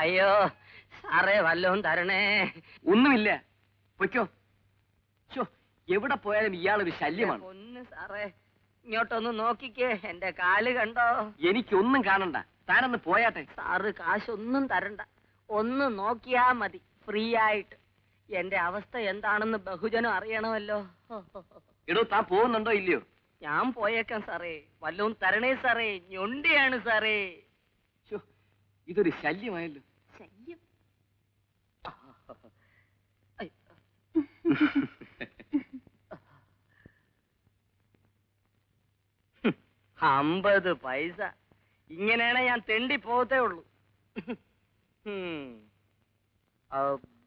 അയ്യോ സാറേ വല്ലതും തരണേ. ഒന്നുമില്ല, പൊയ്ക്കോ. എവിടെ പോയാലും ഇയാളൊരു ശല്യമാണ്. ഒന്ന് സാറേ ഇങ്ങോട്ടൊന്ന് നോക്കിക്കേ, എന്റെ കാല് കണ്ടോ? എനിക്കൊന്നും കാണണ്ട, താനൊന്ന് പോയാട്ടെ. സാറ് കാശൊന്നും തരണ്ട, ഒന്ന് നോക്കിയാ മതി ഫ്രീ ആയിട്ട്. എന്റെ അവസ്ഥ എന്താണെന്ന് ബഹുജനം അറിയണമല്ലോ. എടോ, താൻ പോകുന്നുണ്ടോ ഇല്ലയോ? ഞാൻ പോയേക്കാം സാറേ, വല്ലതും തരണേ സാറേ, ഞൊണ്ടിയാണ് സാറേ. ഇതൊരു ശല്യമായല്ലോ. ശല്യം? 50 പൈസ. ഇങ്ങനെയാണ് ഞാൻ തെണ്ടി പോകത്തേ ഉള്ളൂ.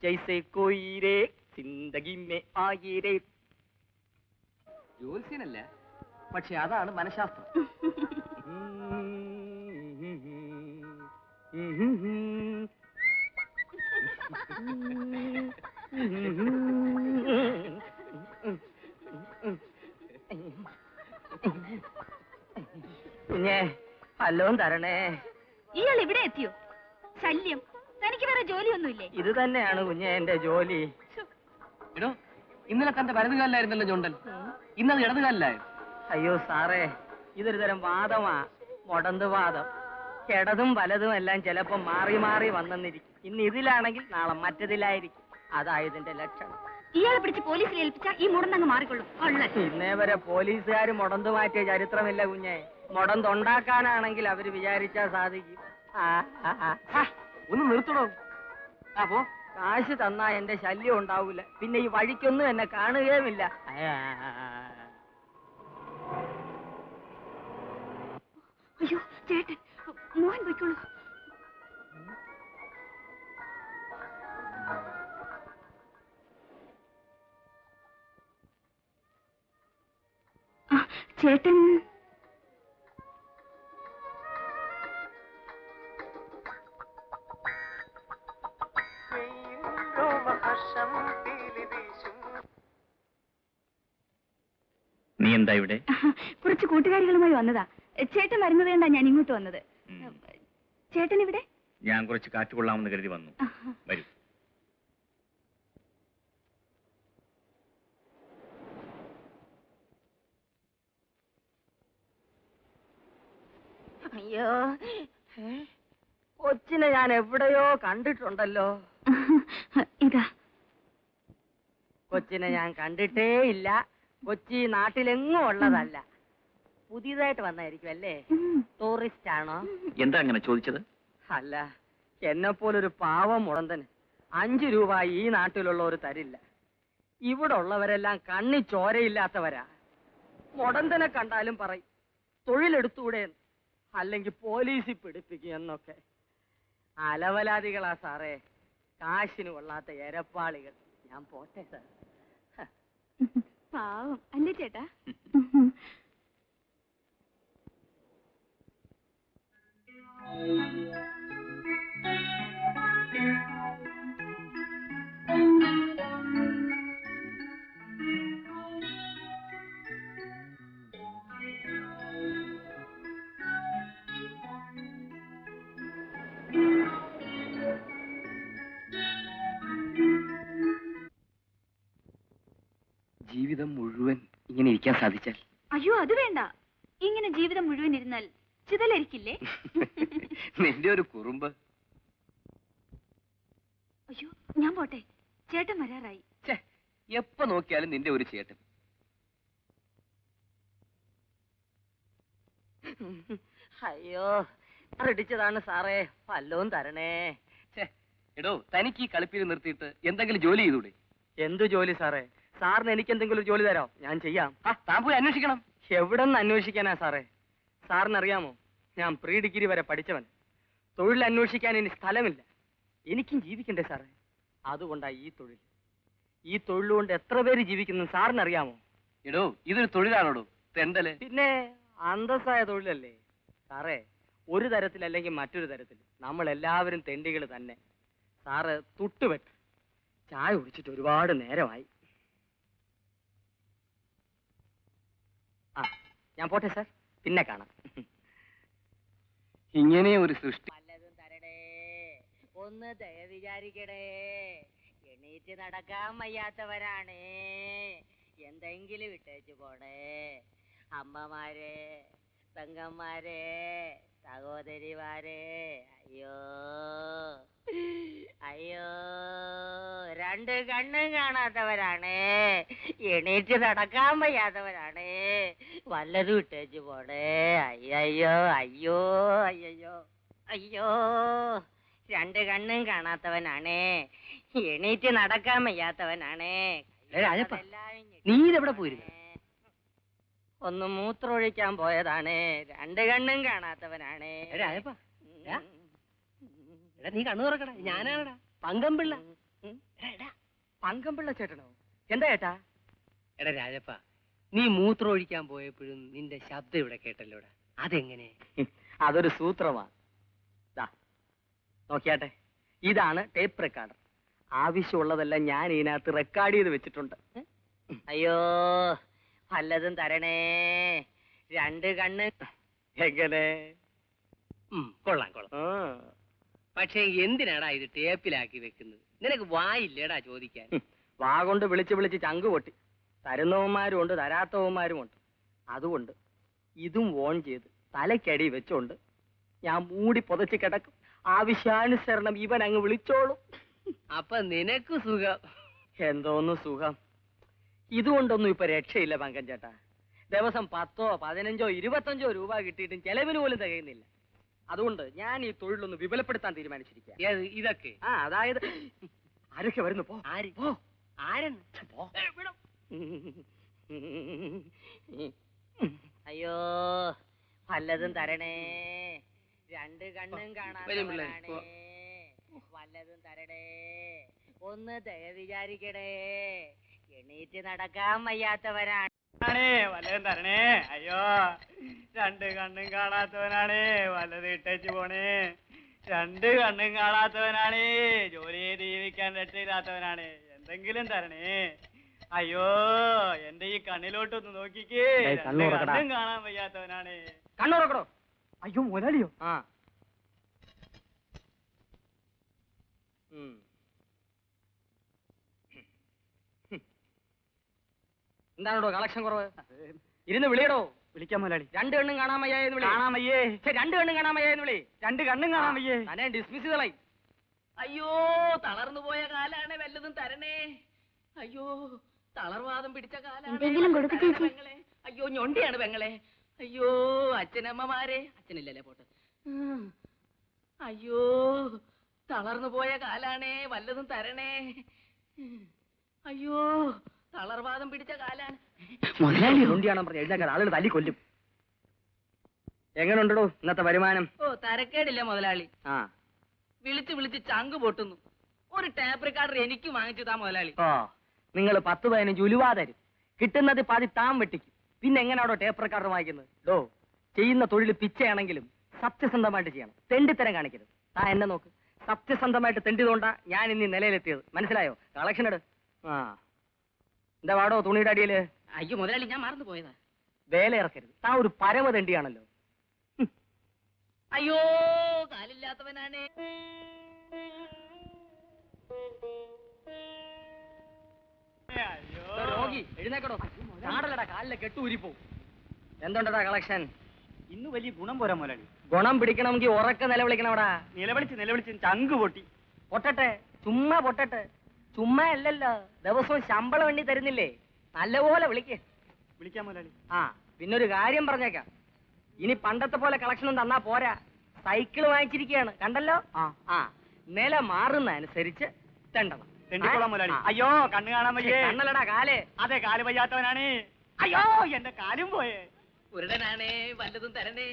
ജൈസേ കോയിരേ സിന്ദഗി മേ ആയിരേ. ജ്യോത്സ്യനല്ല, പക്ഷെ അതാണ് മനഃശാസ്ത്രം. കുഞ്ഞേ വല്ലതും തരണേ. ഇയാൾ ഇവിടെ എത്തിയോ? ശല്യം. തനിക്ക് വേറെ ജോലിയൊന്നുമില്ലേ? ഇത് തന്നെയാണ് കുഞ്ഞെ എന്റെ ജോലി. എടോ, ഇന്നലെ തന്റെ വലതുകാലിലായിരുന്നല്ലോ ചുണ്ടൻ, ഇന്നത് ഇടതുകാലിലായോ? അയ്യോ സാറേ, ഇതൊരു തരം വാദമാ, മുടന്ത് വാദം. ഇടതും വലതും എല്ലാം ചിലപ്പോ മാറി മാറി വന്നെന്നിരിക്കും. ഇന്ന് ഇതിലാണെങ്കിൽ നാളെ മറ്റതിലായിരിക്കും. അതായതിന്റെ ലക്ഷണം. ഇയാളെ പിടിച്ച് പോലീസിൽ ഏൽപ്പിച്ചാൽ ഈ മുടന്തങ്ങ് മാറിക്കൊള്ളും. ഇന്നേ വരെ പോലീസുകാർ മുടന്ത് മാറ്റിയ ചരിത്രമില്ല കുഞ്ഞെ. മുടന്തുണ്ടാക്കാനാണെങ്കിൽ അവര് വിചാരിച്ചാ സാധിക്കും. ഒന്ന് നിർത്തണോ? അപ്പോ കാശ് തന്നാ എന്റെ ശല്യം ഉണ്ടാവൂല, പിന്നെ ഈ വഴിക്കൊന്നും എന്നെ കാണുകയുമില്ല. അയ്യോ ചേട്ടൻ, മോഹൻ പോയിക്കോളൂ. ചേട്ടൻ നീ എന്താ ഇവിടെ? കുറച്ച് കൂട്ടുകാരികളുമായി വന്നതാ. ചേട്ടൻ വരുന്നത് കണ്ടാ ഞാൻ ഇങ്ങോട്ട് വന്നത്. ചേട്ടൻ ഇവിടെ? ഞാൻ കുറച്ച് കാറ്റ് കൊള്ളാമെന്ന് കരുതി വന്നു. വരൂ. അയ്യോ, കൊച്ചിനെ ഞാൻ എവിടെയോ കണ്ടിട്ടുണ്ടല്ലോ. ഇതാ കൊച്ചിനെ ഞാൻ കണ്ടിട്ടേ ഇല്ല. കൊച്ചി നാട്ടിലെങ്ങും ഉള്ളതല്ല, പുതിയതായിട്ട് വന്നായിരിക്കും അല്ലേ? ടൂറിസ്റ്റ് ആണോ? എന്താ അങ്ങനെ ചോദിച്ചത്? അല്ല, എന്നെ പോലൊരു പാവം മുടന്തന് 5 രൂപ ഈ നാട്ടിലുള്ളവർ തരില്ല. ഇവിടെ ഉള്ളവരെല്ലാം കണ്ണി ചോരയില്ലാത്തവരാ. മുടന്തനെ കണ്ടാലും പറയും തൊഴിലെടുത്തൂടെ, അല്ലെങ്കിൽ പോലീസിൽ പിടിപ്പിക്കും എന്നൊക്കെ. അലവലാദികളാ സാറേ, കാശിന് കൊള്ളാത്ത എരപ്പാളികൾ. ഞാൻ പോട്ടെ സാർ. പാവം അല്ലേ ചേട്ടാ? ജീവിതം മുഴുവൻ ഇങ്ങനെ ഇരിക്കാൻ സാധിച്ചാൽ? അയ്യോ അത് വേണ്ട. ഇങ്ങനെ ജീവിതം മുഴുവൻ ഇരുന്നാൽ ചിതലരിക്കില്ലേ? നിന്റെ ഒരു കുറുമ്പ്. അയ്യോ ഞാൻ പോട്ടെ, ചേട്ടൻ വരാറായി. എപ്പോ നോക്കിയാലും നിന്റെ ഒരു ചേട്ടൻ. അയ്യോ ഇടിച്ചതാണ് സാറേ, വല്ലതും തരണേ. എടോ, തനിക്ക് ഈ കളിപ്പീര് നിർത്തിയിട്ട് എന്തെങ്കിലും ജോലി ചെയ്തൂടെ? എന്തു ജോലി സാറേ? സാറിന് എനിക്ക് എന്തെങ്കിലും ഒരു ജോലി തരാം, ഞാൻ ചെയ്യാം. താൻ പോയി അന്വേഷിക്കണം. എവിടെ നിന്ന് അന്വേഷിക്കാനാ സാറേ? സാറിനറിയാമോ, ഞാൻ പ്രീ ഡിഗ്രി വരെ പഠിച്ചവൻ. തൊഴിൽ അന്വേഷിക്കാൻ ഇനി സ്ഥലമില്ല. എനിക്കും ജീവിക്കണ്ടേ സാറേ? അതുകൊണ്ടാ ഈ തൊഴിൽ. ഈ തൊഴിലുകൊണ്ട് എത്ര പേര് ജീവിക്കുന്നു സാറിനറിയാമോ? എടോ, ഇതൊരു തൊഴിലാണോടോ തെണ്ടല്? പിന്നെ അന്തസ്സായ തൊഴിലല്ലേ സാറേ. ഒരു തരത്തിലല്ലെങ്കിൽ മറ്റൊരു തരത്തിൽ നമ്മൾ എല്ലാവരും തെണ്ടികൾ തന്നെ. സാറ് തുട്ടുപെട്ട് ചായ കുടിച്ചിട്ട് ഒരുപാട് നേരമായി. ഞാൻ പോട്ടെ സാർ. പിന്നെ കാണാം. ഇങ്ങനെ ഒരു സൃഷ്ടി വല്ലതും തരണേ, ഒന്ന് ദയ വിചാരിക്കണേ. എണീറ്റ് നടക്കാൻ വയ്യാത്തവരാണ്, എന്തെങ്കിലും ഇട്ടേച്ചു പോണേ. അമ്മമാരെ, പെങ്ങന്മാരെ, സഹോദരിമാരെ, അയ്യോ അയ്യോ, രണ്ട് കണ്ണും കാണാത്തവരാണ്, എണീറ്റ് നടക്കാൻ വയ്യാത്തവരാണ്, വല്ലതും ഇട്ടേച്ചു പോണേ. അയ്യോ അയ്യോ അയ്യോ അയ്യോ, രണ്ട് കണ്ണും കാണാത്തവനാണ്, എണീറ്റ് നടക്കാൻ വയ്യാത്തവനാണ്. രാജപ്പ, നീ ഇതെവിടെ പോയിരുന്നു? ഒന്ന് മൂത്രമൊഴിക്കാൻ പോയതാണ്, രണ്ട് കണ്ണും കാണാത്തവനാണ്. രാജപ്പ, നീ കണ്ണു തുറക്കടാ. ഞാനാണടാ പങ്കംപിള്ള. പങ്കംപിള്ള ചേട്ടനോ? എന്താ ചേട്ടാ? എടാ രാജപ്പ, നീ മൂത്രം ഒഴിക്കാൻ പോയപ്പോഴും നിന്റെ ശബ്ദം ഇവിടെ കേട്ടല്ലോടാ, അതെങ്ങനെ? അതൊരു സൂത്രമാ. നോക്കിയാട്ടെ, ഇതാണ് ടേപ്പ് റെക്കോർഡർ. ആവശ്യമുള്ളതെല്ലാം ഞാൻ ഇതിനകത്ത് റെക്കോർഡ് ചെയ്ത് വെച്ചിട്ടുണ്ട്. അയ്യോ, വല്ലതും തരണേ, രണ്ട് കണ്ണ്. എങ്ങനെ? കൊള്ളാം കൊള്ളാം. പക്ഷെ എന്തിനാടാ ഇത് ടേപ്പിലാക്കി വെക്കുന്നത്? നിനക്ക് വായില്ലേടാ ചോദിക്കാൻ? വാ കൊണ്ട് വിളിച്ച് വിളിച്ച് ചങ്ക് പൊട്ടി. തരുന്നവന്മാരും ഉണ്ട്, തരാത്തവന്മാരും ഉണ്ട്. അതുകൊണ്ട് ഇതും ഓൺ ചെയ്ത് തലയ്ക്കടി വെച്ചോണ്ട് ഞാൻ മൂടി പുതച്ച് കിടക്കും. ആവശ്യാനുസരണം ഇവൻ അങ്ങ് വിളിച്ചോളും. അപ്പൊ നിനക്ക് സുഖം. എന്തോന്ന് സുഖം. ഇതുകൊണ്ടൊന്നും ഇപ്പൊ രക്ഷയില്ല പങ്കൻ ചേട്ടാ. ദിവസം 10, 15, 25 രൂപ കിട്ടിയിട്ടും ചെലവിന് പോലും തികയുന്നില്ല. അതുകൊണ്ട് ഞാൻ ഈ തൊഴിലൊന്ന് വിപുലപ്പെടുത്താൻ തീരുമാനിച്ചിരിക്കുക. ഇതൊക്കെ അതായത് ആരൊക്കെ വരുന്നു? പോ. ആര്? പോ. ആരെന്ന്? പോ. അയ്യോ, വല്ലതും തരണേ, രണ്ട് കണ്ണും കാണാത്തവരാണ്, വല്ലതും തരണേ, ഒന്ന് ദയ വിചാരിക്കണേ. എണീറ്റ് നടക്കാൻ വയ്യാത്തവരാണ്. വല്ലതും തരണേ. അയ്യോ, രണ്ട് കണ്ണും കാണാത്തവനാണ്, വല്ലതും ഇട്ടേച്ചു പോണേ. രണ്ട് കണ്ണും കാണാത്തവനാണ്, ജോലി ചെയ്ത് ജീവിക്കാൻ രക്ഷയില്ലാത്തവനാണ്, എന്തെങ്കിലും തരണേ. അയ്യോ, എന്റെ ഈ കണ്ണിലോട്ടൊന്ന് നോക്കിക്കേ. കണ്ണും കാണാൻ വയ്യാത്തവനാണ്. കണ്ണുറക്കടോ. അയ്യോ മുതലാളിയോ? ആ. എന്താണോ കളക്ഷൻ കുറവ്? ഇരുന്ന് വിളിയടോ. വിളിക്കാൻ മുതലാളി. രണ്ട് കണ്ണും കാണാൻ വയ്യാന്ന് വിളി. കാണാൻ വയ്യേ. രണ്ട് കണ്ണും കാണാൻ വയ്യാന്ന് വിളി. രണ്ട് കണ്ണും കാണാൻ വയ്യേ. തന്നെ ഡിസ്മിസ് ചെയ്തളായി. അയ്യോ, തളർന്നു പോയ കാലാണ്, വല്ലതും തരണേ. അയ്യോ, തളർവാദം പിടിച്ച കാലാണ്. എന്തെങ്കിലും കൊടുക്ക് ചേച്ചി. പെങ്ങളെ. അയ്യോ, ഞൊണ്ടിയാണ് പെങ്ങളെ. അയ്യോ, അച്ഛനമ്മമാരെ. അച്ഛനില്ലല്ലേ, പോട്ടെ. അയ്യോ, തളർന്നു പോയ കാലാണേ, വല്ലതും തരണേ. അയ്യോ, തളർവാദം പിടിച്ച കാലാണ്. മുതലാളി കൊണ്ടിയാണോ പറഞ്ഞ എഴുതാക്കാൻ ആളുകൾ തല്ലി കൊല്ലും. എങ്ങനെയുണ്ടോ ഇന്നത്തെ വരുമാനം? ഓ, തരക്കേടില്ല മുതലാളി. ആ, വിളിച്ച് വിളിച്ച് ചങ്ക് പൊട്ടുന്നു. ഒരു ടാപ്പ് റെക്കോർഡർ എനിക്ക് വാങ്ങിച്ചു താ മുതലാളി. ഓ, നിങ്ങൾ 10, 15 ഉലുവാ തരും. കിട്ടുന്നത് പാതി താൻ വെട്ടിക്കും. പിന്നെ എങ്ങനെയാണോ ടേപ്പ് റെക്കോർഡർ വാങ്ങിക്കുന്നത്? ഡോ, ചെയ്യുന്ന തൊഴിൽ പിച്ചയാണെങ്കിലും സത്യസന്ധമായിട്ട് ചെയ്യണം. തെണ്ടിത്തരം കാണിക്കരുത്. താൻ എന്നെ നോക്ക്. സത്യസന്ധമായിട്ട് തെണ്ടിയതുകൊണ്ടാ ഞാൻ ഇന്ന് നിലയിലെത്തിയത്. മനസ്സിലായോ? കളക്ഷൻ എടു. ആ, എന്താ വാടോ തുണിയുടെ അടിയില്? അയ്യോ മുതലാളി, ഞാൻ മറന്നു പോയതാ. വേല ഇറക്കരുത്. താൻ ഒരു പരമ തെണ്ടിയാണല്ലോ. അയ്യോ, കാലില്ലാത്തവനാണ്. രോഗി എഴുന്നേക്കടോ. ചാടലടാ, കാലിലെ കെട്ടൂരിപ്പോവും. എന്തുണ്ടടാ കളക്ഷൻ? ഇന്ന് വലിയ ഗുണം പോരാ മുതലാളി. ഗുണം പിടിക്കണമെങ്കിൽ ഉറക്ക നിലവിളിക്കണവടാ. നിലവിളിച്ച് ചങ്ക് പൊട്ടി. പൊട്ടട്ടെ, ചുമ്മാ പൊട്ടട്ടെ. ചുമ്മാ അല്ലല്ലോ, ദിവസവും ശമ്പളം എണ്ണി തരുന്നില്ലേ? നല്ലപോലെ വിളിക്ക്. വിളിക്കാം മുതലാളി. ആ, പിന്നൊരു കാര്യം പറഞ്ഞേക്കാം. ഇനി പണ്ടത്തെ പോലെ കളക്ഷനും തന്നാ പോരാ. സൈക്കിള് വാങ്ങിച്ചിരിക്കുകയാണ്, കണ്ടല്ലോ. ആ, നില മാറുന്ന അനുസരിച്ച് തെണ്ടണം. തെണ്ടിക്കോളാം മുതലാളി. ആ. അയ്യോ, കണ്ണ് കാണാൻ വയ്യേ. കണ്ണല്ലടാ, കാല്. അതെ, കാല് വയ്യാത്തവനാണ്. അയ്യോ, എന്റെ കാലും പോയേ. ഉരുടനാണേ, വല്ലതും തരണേ.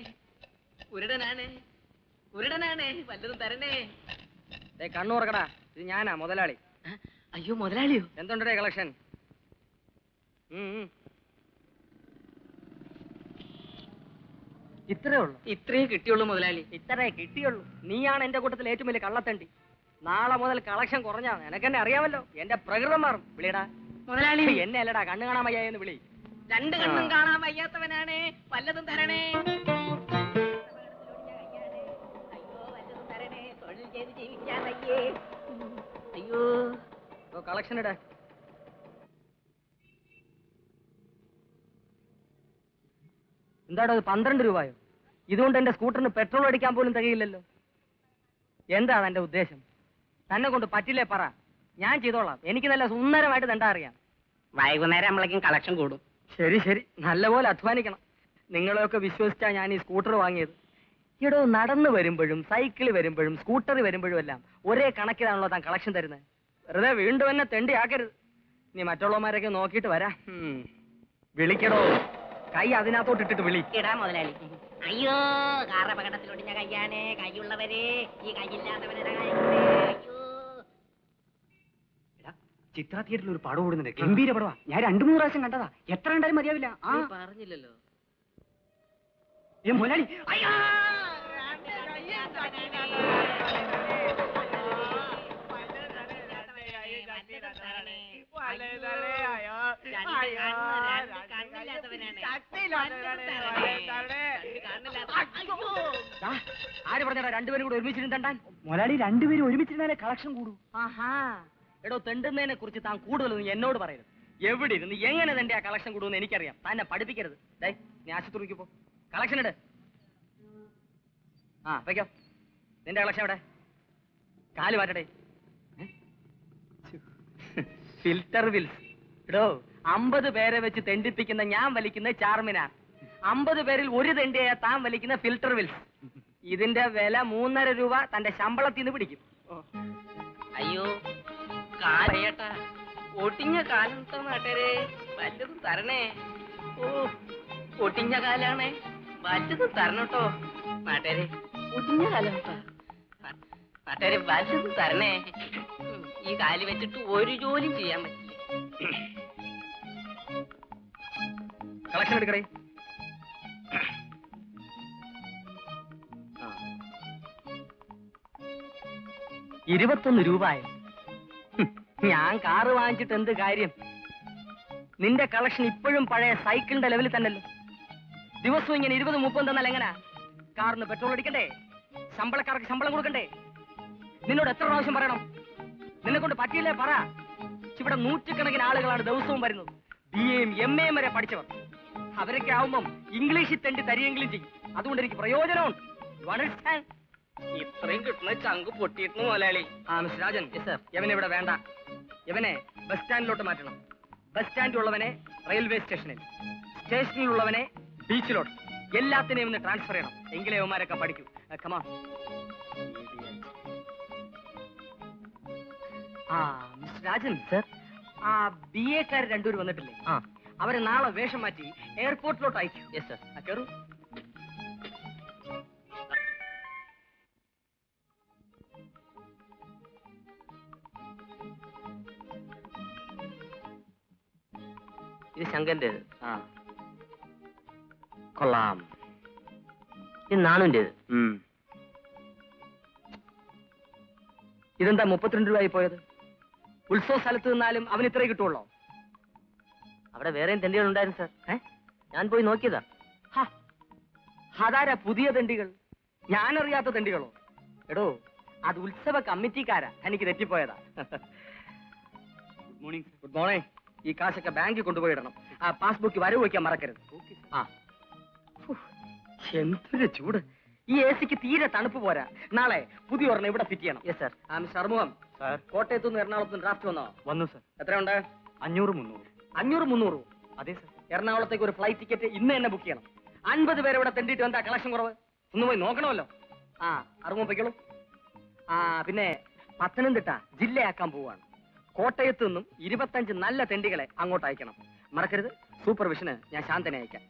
ഉരുടനാണേ, ഉരുടനാണേ, വല്ലതും തരണേ. കണ്ണു തുറക്കടാ. ഇത് ഞാനാ മുതലാളി. അയ്യോ മുതലാളിയോ? എന്തുണ്ടേ കളക്ഷൻ? ഇത്രേ ഉള്ളു. ഇത്രേ കിട്ടിയുള്ളൂ മുതലാളി. ഇത്രേ കിട്ടിയുള്ളൂ. നീയാണ് എന്റെ കൂട്ടത്തിൽ ഏറ്റവും വലിയ കള്ളത്തണ്ടി. നാളെ മുതൽ കളക്ഷൻ കുറഞ്ഞാ നിനക്കെന്നെ അറിയാമല്ലോ. എന്റെ പ്രകൃതം മാറും. വിളിയടാ മുതലാളി. എന്നെ അല്ലടാ, കണ്ണു കാണാൻ വയ്യ എന്ന് വിളി. രണ്ട് കണ്ണും കാണാൻ വയ്യാത്തവനാണ്, വല്ലതും തരണേ. അയ്യോ വല്ലതും തരണേ, തൊഴിൽ ചെയ്ത് ജീവിക്കാൻ വയ്യേ. അയ്യോ കളക്ഷൻ ഇട. എന്താടോ 12 രൂപയോ? ഇതുകൊണ്ട് എന്റെ സ്കൂട്ടറിന് പെട്രോൾ അടിക്കാൻ പോലും തികയില്ലല്ലോ. എന്താ എന്റെ ഉദ്ദേശം? തന്നെ കൊണ്ട് പറ്റില്ലേ പറ, ഞാൻ ചെയ്തോളാം. എനിക്ക് നല്ല സുന്ദരമായിട്ട് തണ്ടാ അറിയാം. വൈകുന്നേരം നമ്മളേക്കും കളക്ഷൻ കൂടും. ശരി ശരി, നല്ലപോലെ അധ്വാനിക്കണം. നിങ്ങളെയൊക്കെ വിശ്വസിച്ചാ ഞാൻ ഈ സ്കൂട്ടർ വാങ്ങിയത്. ഇടോ, നടന്നു വരുമ്പോഴും സൈക്കിളിൽ വരുമ്പോഴും സ്കൂട്ടറിൽ വരുമ്പോഴും എല്ലാം ഒരേ കണക്കിലാണല്ലോ താൻ കളക്ഷൻ തരുന്നത്. വെറുതെ വീണ്ടും എന്നെ തെണ്ടി ആക്കരുത്. നീ മറ്റുള്ളവന്മാരൊക്കെ നോക്കിയിട്ട് വരാം. വിളിക്കടോ, കൈ അതിനകത്തോട്ട് ഇട്ടിട്ട് വിളി. ഇടാ മുതലാളി. അയ്യോ കാറപകടത്തിലൊടിഞ്ഞ കയ്യാണ്, കൈയുള്ളവരെ ഈ കൈയില്ലാത്തവരുടെ അയ്യോ. ചിത്ര തിയേറ്ററിൽ ഒരു പടം ഓടുന്നുണ്ട്, ഗംഭീര പടവാ. ഞാൻ 2-3 പ്രാവശ്യം കണ്ടതാ. എത്ര കണ്ടാലും മതിയാവില്ല. ആ പറഞ്ഞില്ലല്ലോ. മുതലാളി, അയ്യോ ആര് പറഞ്ഞാ രണ്ടുപേരും കൂടെ ഒരുമിച്ചിരുന്ന് തണ്ടാൻ? മുതലാളി രണ്ടുപേരും ഒരുമിച്ചിരുന്നാലേ കളക്ഷൻ കൂടും. ആഹാ, എടോ, തെണ്ടുന്നതിനെ കുറിച്ച് താൻ കൂടുതലൊന്നും എന്നോട് പറയരുത്. എവിടെ ഇരുന്ന് എങ്ങനെ തന്റെ ആ കളക്ഷൻ കൂടുമെന്ന് എനിക്കറിയാം. തന്നെ പഠിപ്പിക്കരുത്. നീ ആശുപത്രിക്ക് പോ, കളക്ഷൻ ഇട്. ആ വയ്ക്കോ, നിന്റെ കളക്ഷൻ എവിടെ? കാല് മാറ്റടേ. Filter Wills. എടോ, 50 പേരെ വെച്ച് തെണ്ടിപ്പിക്കുന്ന ഞാൻ വലിക്കുന്ന ചാർമിനാർ. 50 പേരിൽ ഒരു തെണ്ടിയായ താൻ വലിക്കുന്ന ഫിൽറ്റർ വിൽസ്. ഇതിന്റെ വില 3.5 രൂപ തന്റെ ശമ്പളത്തിൽ നിന്ന് പിടിക്കും. അയ്യോ കാലയേട്ടാ, ഒടിഞ്ഞ കാലത്തെ നാട്ടരെ വല്ലതും തരണേ. ഓ ഒടിഞ്ഞ കാലാണ്, വല്ലതും തരണട്ടോ നാട്ടരെ. ഒടിഞ്ഞ കാലം നാട്ടരെ, വല്ലതും തരണേ. ഈ കാല് വെച്ചിട്ട് ഒരു ജോലിയും ചെയ്യാൻ പറ്റില്ല. കളക്ഷൻ എടുക്കടേ. 21 രൂപയോ? ഞാൻ കാറ് വാങ്ങിച്ചിട്ട് എന്ത് കാര്യം? നിന്റെ കളക്ഷൻ ഇപ്പോഴും പഴയ സൈക്കിളിന്റെ ലെവലിൽ തന്നെയല്ലോ. ദിവസവും ഇങ്ങനെ 20-30 തന്നാൽ എങ്ങനാ? കാറിന് പെട്രോൾ അടിക്കണ്ടേ? ശമ്പളക്കാർക്ക് ശമ്പളം കൊടുക്കണ്ടേ? നിന്നോട് എത്ര പ്രാവശ്യം പറയണം? നിന്നെ കൊണ്ട് പറ്റിയില്ലേ പറ. ഇവിടെ 100കണക്കിന് ആളുകളാണ് ദിവസവും വരുന്നത്. BA-യും MA-യും വരെ പഠിച്ചവർ. അവരൊക്കെ ആവുമ്പം ഇംഗ്ലീഷിൽ തെണ്ടി തരികെങ്കിലും ചെയ്യും. അതുകൊണ്ട് എനിക്ക് പ്രയോജനമുണ്ട്. ഇത്രയും കിട്ടുന്ന ചങ്ക് പൊട്ടിയിരുന്നു മുതലാളി. മിസ്റ്റർ രാജൻ, യവനെ ഇവിടെ വേണ്ട. യവനെ ബസ് സ്റ്റാൻഡിലോട്ട് മാറ്റണം. ബസ് സ്റ്റാൻഡിലുള്ളവനെ റെയിൽവേ സ്റ്റേഷനിൽ, സ്റ്റേഷനിലുള്ളവനെ ബീച്ചിലോട്ട്, എല്ലാത്തിനെയും ഒന്ന് ട്രാൻസ്ഫർ ചെയ്യണം. എങ്കിലേ യവന്മാരൊക്കെ പഠിക്കൂ. കമാ. മിസ്റ്റർ രാജൻ സർ, ആ BA-ക്കാർ 2 പേര് വന്നിട്ടില്ലേ? അവരെ നാളെ വേഷം മാറ്റി എയർപോർട്ടിലോട്ട് അയക്കൂ. Yes sir. കയറൂ. ഇത് ശങ്കന്റേത്. കൊള്ളാം. ഇത് നാണുന്റേത്. ഇതെന്താ 32 രൂപയായി പോയത്? ഉത്സവ സ്ഥലത്ത് നിന്നാലും അവന് ഇത്രേ കിട്ടുള്ളോ? അവിടെ വേറെയും തെണ്ടികൾ ഉണ്ടായിരുന്നു സാർ. ഞാൻ പോയി നോക്കിയതാ. അതാരാ പുതിയ തെണ്ടികൾ? ഞാനറിയാത്ത തെണ്ടികളോ? എടോ, അത് ഉത്സവ കമ്മിറ്റിക്കാരാ. എനിക്ക് തെറ്റിപ്പോയതാ. Good morning. Good morning. ഈ കാശൊക്കെ ബാങ്കിൽ കൊണ്ടുപോയി ഇടണം. ആ പാസ്ബുക്ക് വരവ് വയ്ക്കാൻ മറക്കരുത്. എന്തൊരു ചൂട്! ഈ AC-ക്ക് തീരെ തണുപ്പ് പോരാ. നാളെ പുതിയ ഒരെണ്ണം ഇവിടെ ഫിറ്റ് ചെയ്യണം. Yes sir. Mister Arumugham sir, കോട്ടയത്തു നിന്ന് എറണാകുളത്ത് ഡ്രാഫ്റ്റ് വന്നോ? വന്നു സർ. എത്രയുണ്ട്? 500-300. 500-300? അതെ സർ. എറണാകുളത്തേക്ക് ഒരു ഫ്ലൈറ്റ് ടിക്കറ്റ് ഇന്ന് തന്നെ ബുക്ക് ചെയ്യണം. 50 പേരെ ഇവിടെ തെണ്ടിയിട്ട് എന്താ കളക്ഷൻ കുറവ്? ഒന്ന് പോയി നോക്കണമല്ലോ. അറുമുഖം പൊയ്ക്കോളൂ. പിന്നെ പത്തനംതിട്ട ജില്ലയാക്കാൻ പോവാണ്. കോട്ടയത്ത് നിന്നും 25 നല്ല തെണ്ടികളെ അങ്ങോട്ട് അയക്കണം. മറക്കരുത്. സൂപ്പർവിഷന് ഞാൻ ശാന്തനെ അയക്കാം.